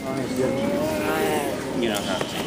You don't have to.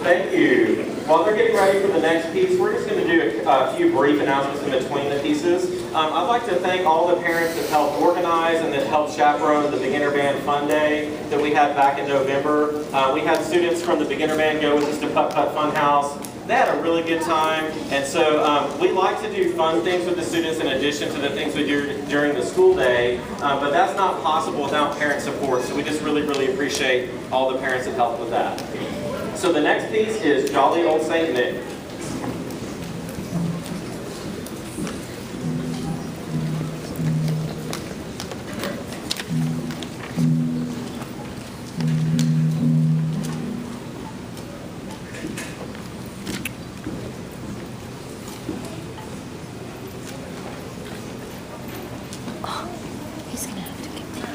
Thank you. While they're getting ready for the next piece, we're just going to do a few brief announcements in between the pieces. I'd like to thank all the parents that helped organize and that helped chaperone the Beginner Band Fun Day that we had back in November. We had students from the Beginner Band go with us to Putt Putt Fun House. They had a really good time, and so we like to do fun things with the students in addition to the things we do during the school day, but that's not possible without parent support, so we just really, really appreciate all the parents that helped with that. So the next piece is Jolly Old Saint Nick. He's gonna have to get down.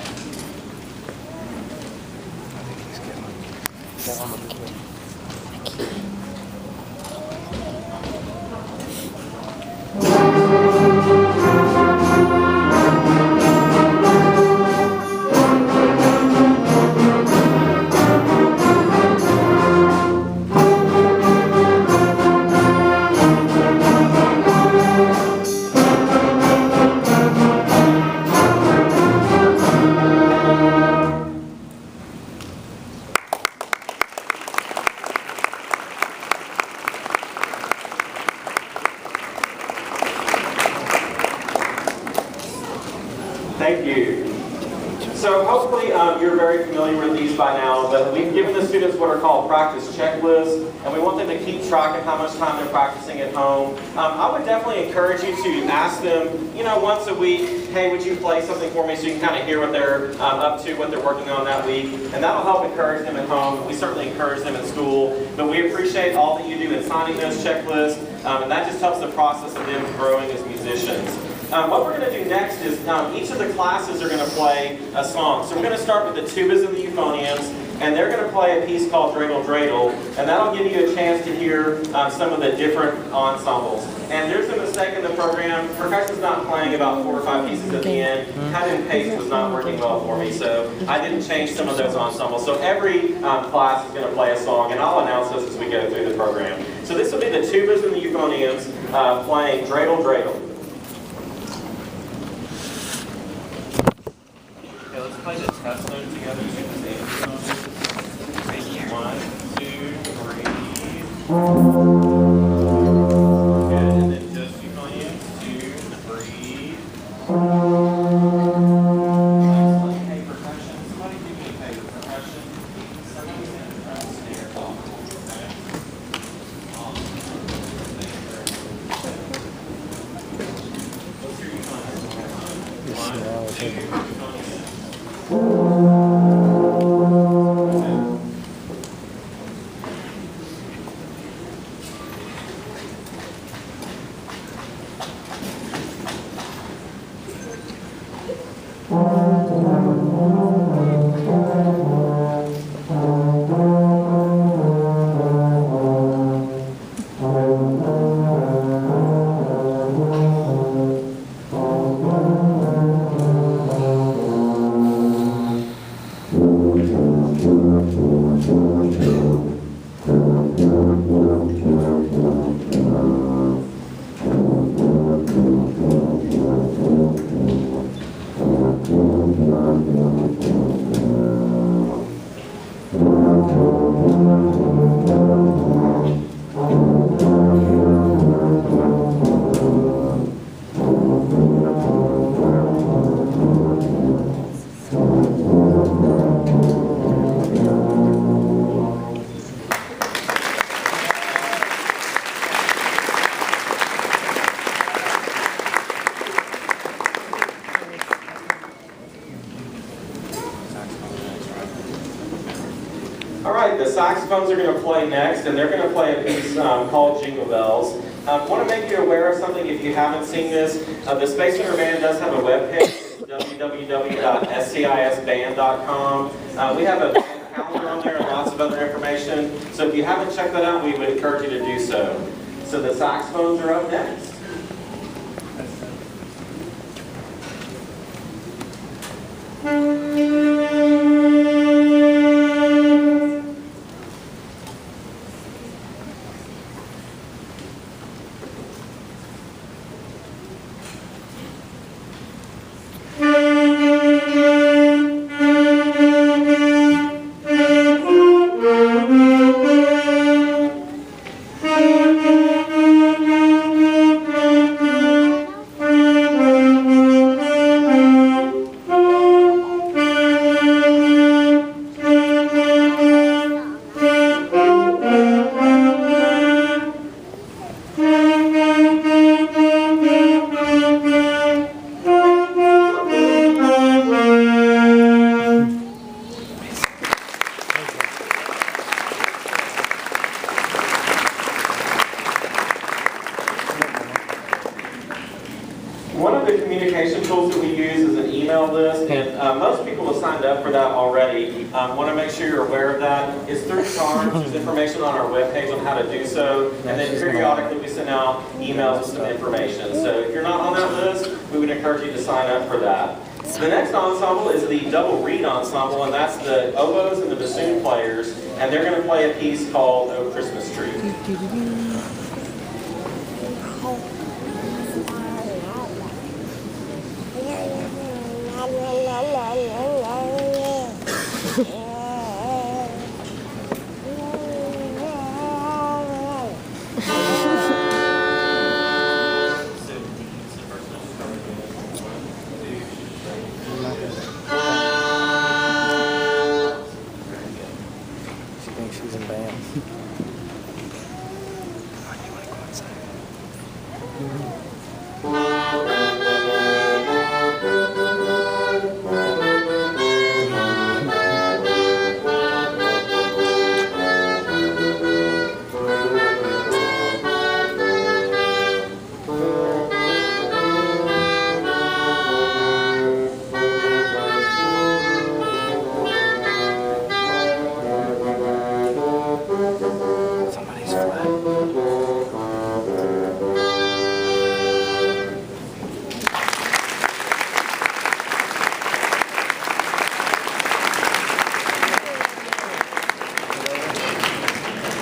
Thank you. So hopefully you're very familiar with these by now, but we've given the students what are called practice checklists, and we want them to keep track of how much time they're practicing at home. I would definitely encourage you to ask them, once a week, hey, would you play something for me, so you can kind of hear what they're up to, what they're working on that week, and that'll help encourage them at home. We certainly encourage them in school, but we appreciate all that you do in signing those checklists, and that just helps the process of them growing as musicians. What we're going to do next is each of the classes are going to play a song. So we're going to start with the tubas and the euphoniums, and they're going to play a piece called Dreidel Dreidel, and that'll give you a chance to hear some of the different ensembles. And there's a mistake in the program. Percussion's not playing about 4 or 5 pieces at the end. Cut and paste was not working well for me, so I didn't change some of those ensembles. So every class is going to play a song, and I'll announce those as we go through the program. So this will be the tubas and the euphoniums playing Dreidel Dreidel. Okay, let's play the test note together. Right here. 1, 2, 3. Good, and then just euphoniums. 2, 3. Excellent. Hey, percussion. Somebody give me a hey with percussion. Somebody's going to try to snare. Okay. Awesome. What's your euphoniums? 1, 2. saxophones are going to play next, and they're going to play a piece called Jingle Bells. I want to make you aware of something if you haven't seen this. The Space Center Band does have a webpage, www.scisband.com. We have a band calendar on there and lots of other information. So if you haven't checked that out, we would encourage you to do so. So the saxophones are up next. One of the communication tools that we use is an email list, and most people have signed up for that already. Want to make sure you're aware of that. It's through charge. There's information on our webpage on how to do so, and then periodically we send out emails with some information. So if you're not on that list, we would encourage you to sign up for that. The next ensemble is the double reed ensemble, and that's the oboes and the bassoon players, and they're going to play a piece called "Oh Christmas Tree." She thinks she's in band. Come on, you want to go inside? Somebody's flat.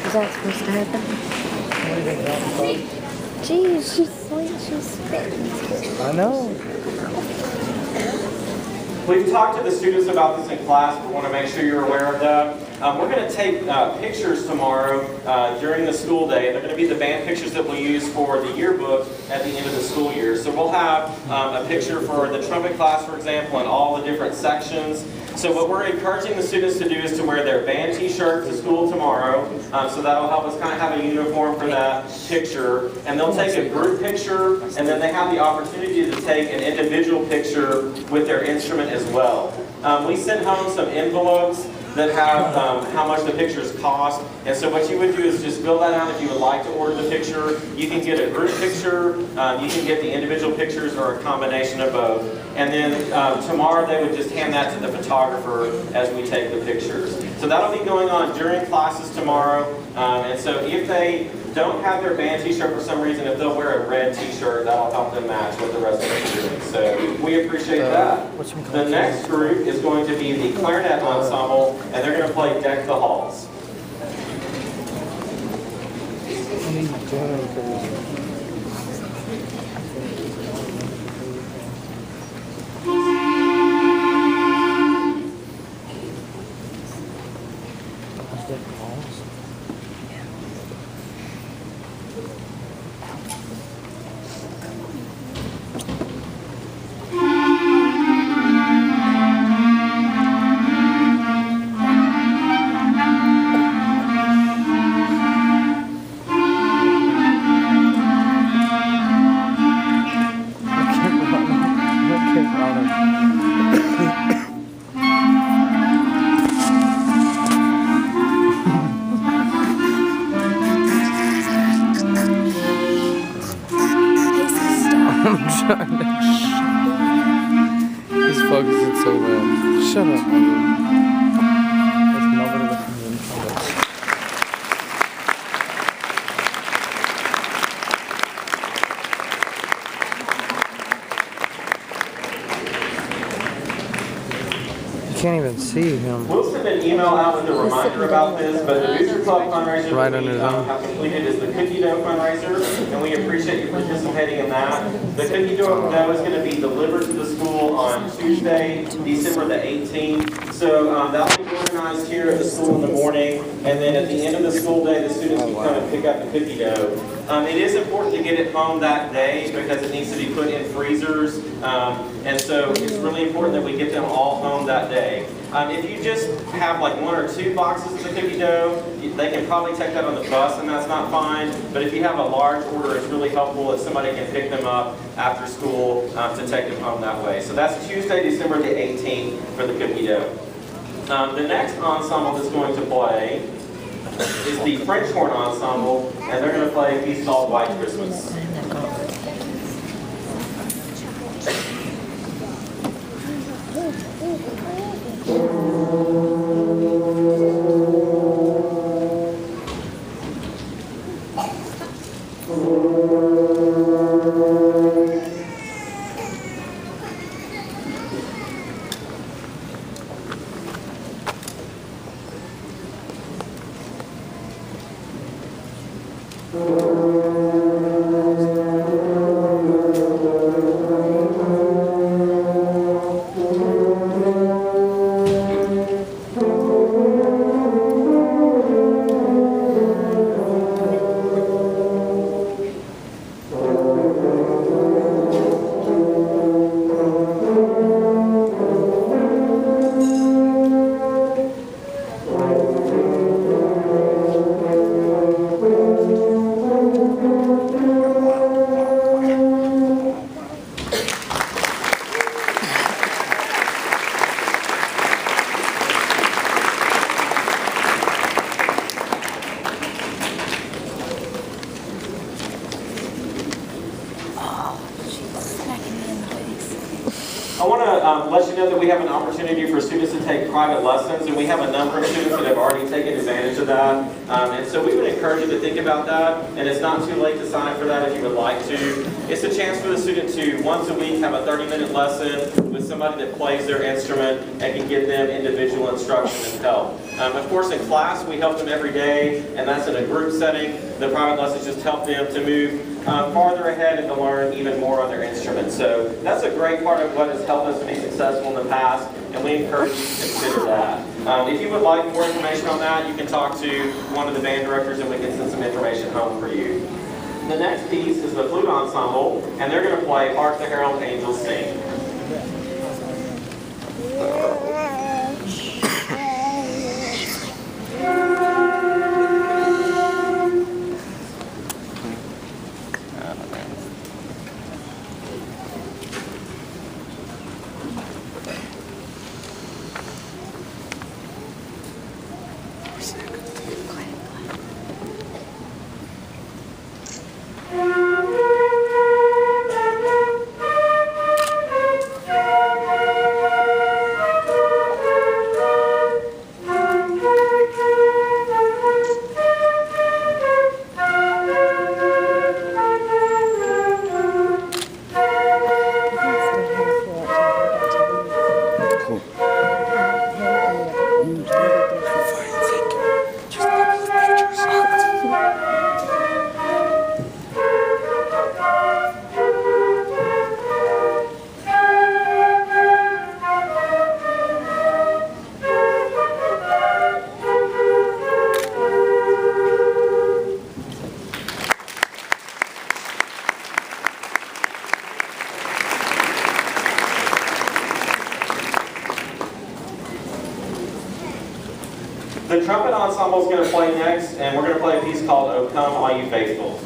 Is that supposed to happen? Jeez, she's spitting. I know. We've talked to the students about this in class, but want to make sure you're aware of that. We're going to take pictures tomorrow during the school day. They're going to be the band pictures that we'll use for the yearbook at the end of the school year. So we'll have a picture for the trumpet class, for example, and all the different sections. So what we're encouraging the students to do is to wear their band t-shirt to school tomorrow. So that'll help us kind of have a uniform for that picture. And they'll take a group picture, and then they have the opportunity to take an individual picture with their instrument as well. We sent home some envelopes that have how much the pictures cost. And so what you would do is just fill that out if you would like to order the picture. You can get a group picture, you can get the individual pictures, or a combination of both. And then tomorrow they would just hand that to the photographer as we take the pictures. So that'll be going on during classes tomorrow. And so if they don't have their band t-shirt for some reason, if they'll wear a red t-shirt, that'll help them match what the rest of us are doing. So we appreciate that. The next group is going to be the clarinet ensemble, and they're going to play Deck the Halls. I'm trying to. He's focusing so bad. Shut up, man. There's nobody listening to this. You can't even see him. We'll send an email out with a reminder about this, but the Booster Club fundraiser Right that under we them. have completed is the cookie dough fundraiser, and we appreciate you participating in that. The cookie dough is going to be delivered to the school on Tuesday, December the 18th. So that'll be organized here at the school in the morning, and then at the end of the school day, the students can come and pick up the cookie dough. It is important to get it home that day because it needs to be put in freezers, and so it's really important that we get them all home that day. If you just have like 1 or 2 boxes of the cookie dough, they can probably take that on the bus and that's not fine. But if you have a large order, it's really helpful if somebody can pick them up after school to take them home that way. So that's Tuesday, December the 18th for the cookie dough. The next ensemble that's going to play is the French horn ensemble, and they're going to play a piece called White Christmas. I want to let you know that we have an opportunity for students to take private lessons, and we have a number of students that have already taken advantage of that. And so we would encourage you to think about that, and it's not too late to sign up for that if you would like to. It's a chance for the student to, once a week, have a 30-minute lesson with somebody that plays their instrument and can give them individual instruction and help. Of course, in class, we help them every day, and that's in a group setting. The private lessons just help them to move farther ahead and to learn even more on their instrument. So that's a great part of what has helped us to be successful in the past, and we encourage you to consider that. If you would like more information on that, you can talk to one of the band directors and we can send some information home for you. The next piece is the flute ensemble, and they're going to play Hark the Herald Angels Sing. The trumpet ensemble is going to play next, and we're going to play a piece called "O Come All You Faithful."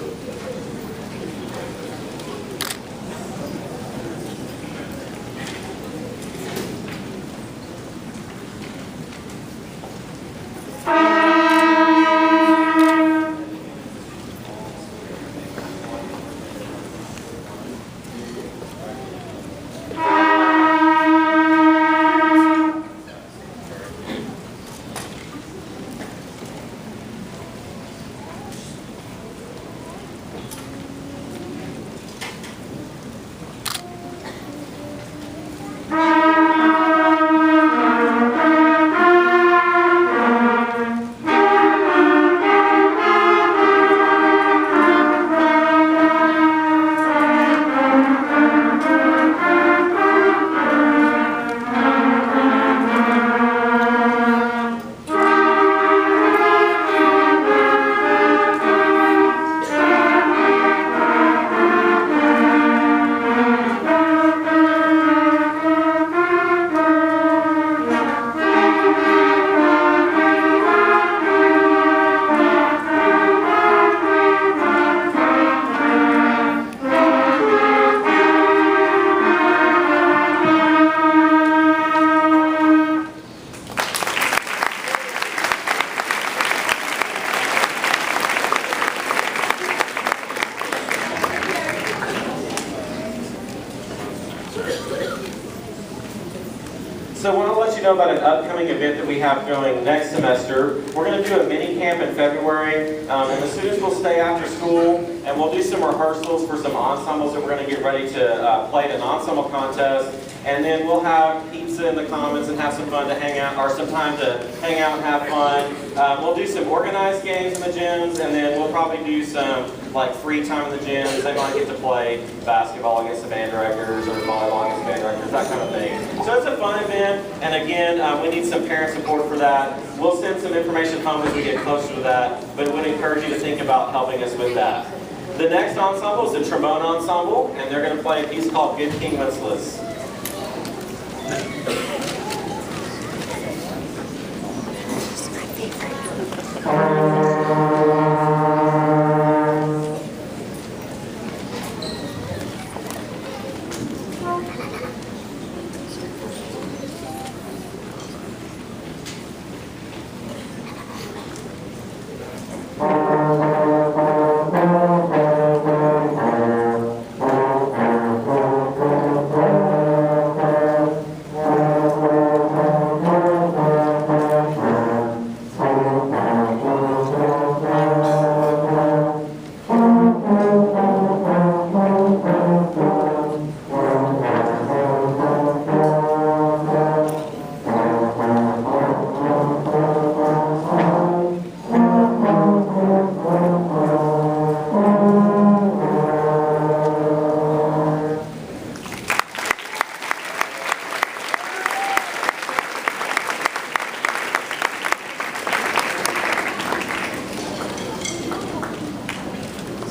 So I want to let you know about an upcoming event that we have going next semester. We're going to do a mini camp in February, and the students will stay after school, and we'll do some rehearsals for some ensembles that we're going to get ready to play in an ensemble contest. And then we'll have pizza in the commons and have some fun to hang out, or some time to hang out and have fun. We'll do some organized games in the gyms, and then we'll probably do some like free time in the gyms. They might get to play basketball against the band directors or volleyball against the band directors, that kind of thing. So it's a fun event, and again, we need some parent support for that. We'll send some information home as we get closer to that, but would encourage you to think about helping us with that. The next ensemble is the trombone ensemble, and they're going to play a piece called Good King Wenceslas.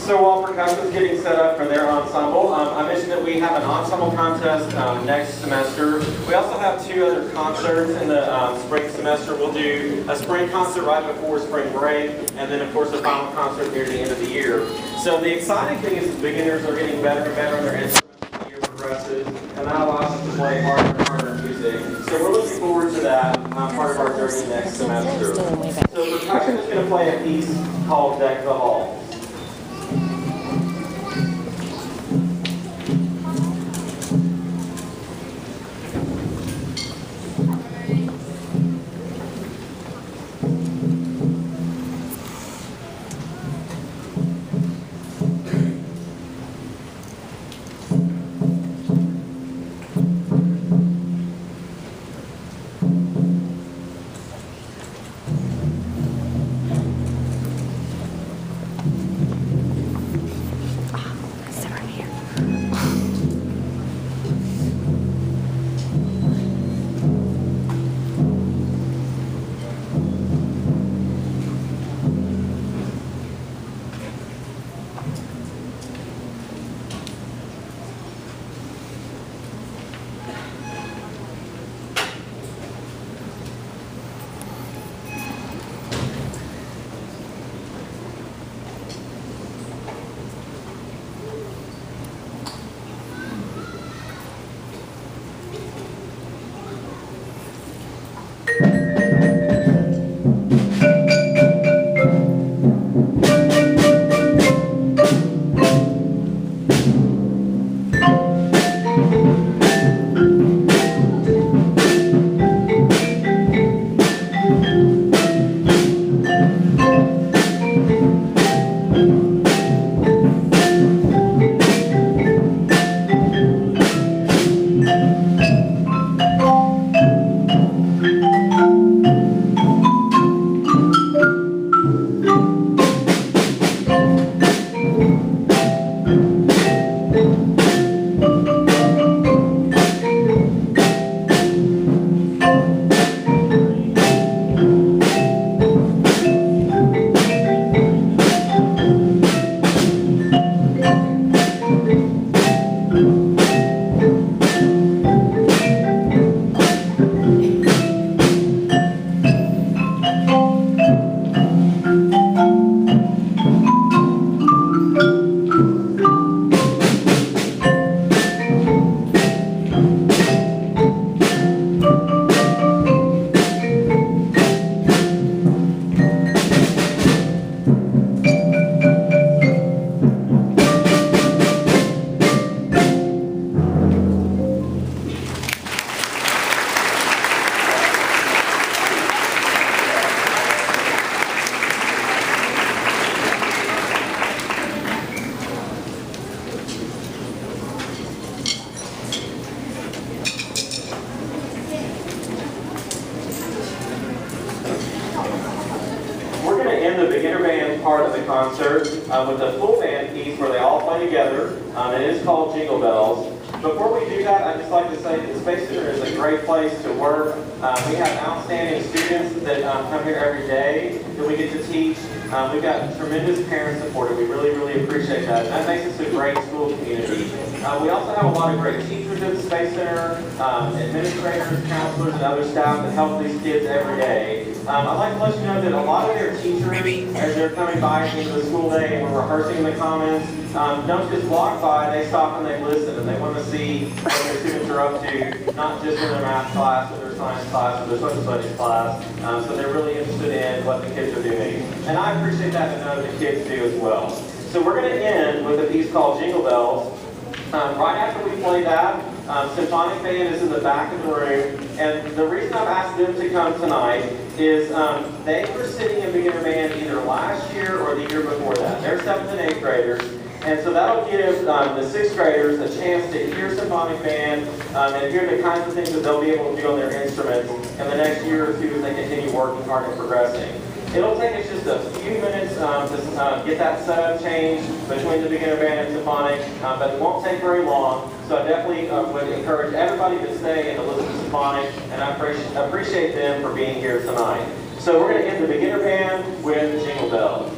So while percussion's getting set up for their ensemble, I mentioned that we have an ensemble contest next semester. We also have 2 other concerts in the spring semester. We'll do a spring concert right before spring break, and then of course a final concert near the end of the year. So the exciting thing is the beginners are getting better and better on their instruments as the year progresses, and that allows us to play harder and harder music. So we're looking forward to that part of our journey next semester. So percussion is going to play a piece called Deck the Hall. concert with a full band piece where they all play together. It is called Jingle Bells. Before we do that, I'd just like to say that the Space Center is a great place to work. We have outstanding students that come here every day that we get to teach. We've got tremendous parent support, and we really, really appreciate that. And that makes us a great school community. We also have a lot of great teachers at the Space Center, administrators, counselors, and other staff that help these kids every day. I'd like to let you know that a lot of their teachers, as they're coming by into the school day and we're rehearsing the comments, don't just walk by, they stop and they listen, and they want to see what their students are up to, not just in their math class or their science class or their social studies class. So they're really interested in what the kids are doing. And I appreciate that, and know the kids do as well. So we're going to end with a piece called Jingle Bells. Right after we play that, Symphonic Band is in the back of the room, and the reason I've asked them to come tonight is they were sitting in beginner band either last year or the year before that. They're 7th and 8th graders, and so that'll give the 6th graders a chance to hear Symphonic Band and hear the kinds of things that they'll be able to do on their instruments in the next year or two as they continue working hard and progressing. It'll take us just a few minutes to get that setup changed between the beginner band and symphonic, but it won't take very long. So I definitely would encourage everybody to stay and to listen to symphonic, and I appreciate them for being here tonight. So we're going to end the beginner band with Jingle Bells.